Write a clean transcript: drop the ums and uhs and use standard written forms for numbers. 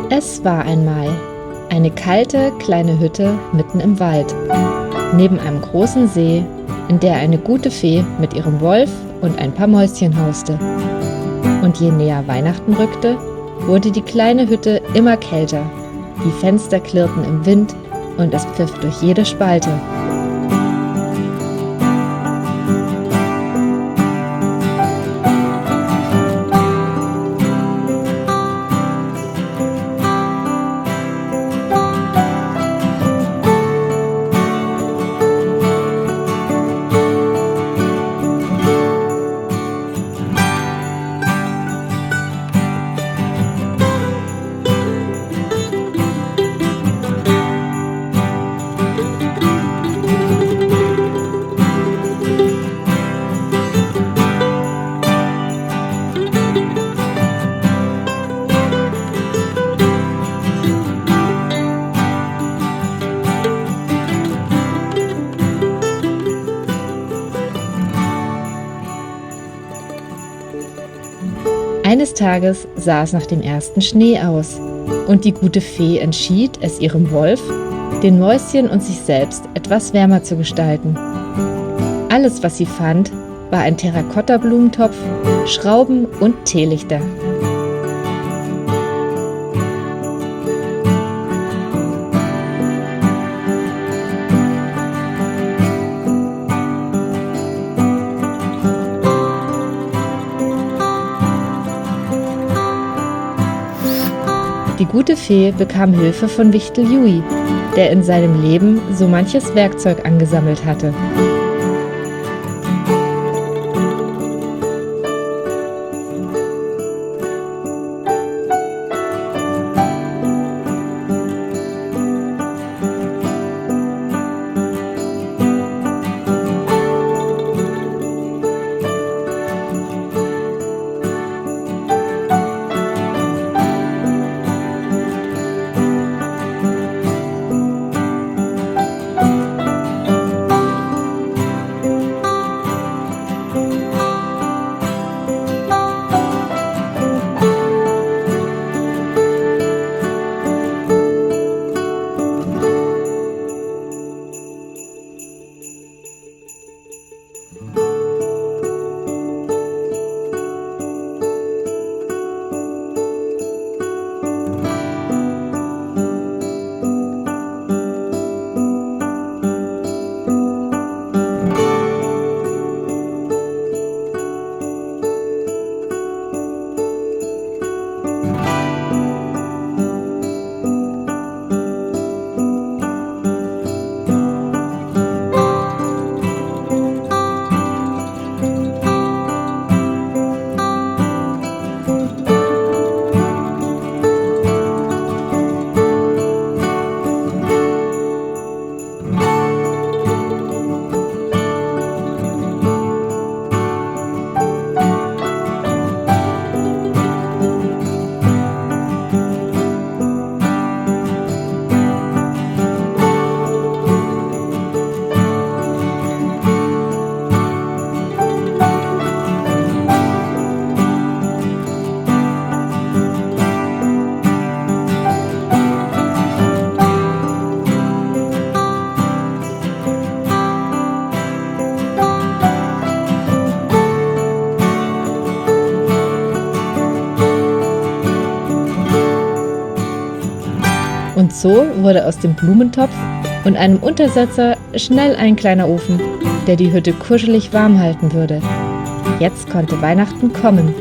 Es war einmal eine kalte, kleine Hütte mitten im Wald, neben einem großen See, in der eine gute Fee mit ihrem Wolf und ein paar Mäuschen hauste. Und je näher Weihnachten rückte, wurde die kleine Hütte immer kälter. Die Fenster klirrten im Wind und es pfiff durch jede Spalte. Eines Tages sah es nach dem ersten Schnee aus und die gute Fee entschied, es ihrem Wolf, den Mäuschen und sich selbst etwas wärmer zu gestalten. Alles, was sie fand, war ein Terrakotta-Blumentopf, Schrauben und Teelichter. Die gute Fee bekam Hilfe von Wichtel Jui, der in seinem Leben so manches Werkzeug angesammelt hatte. Und so wurde aus dem Blumentopf und einem Untersetzer schnell ein kleiner Ofen, der die Hütte kuschelig warm halten würde. Jetzt konnte Weihnachten kommen.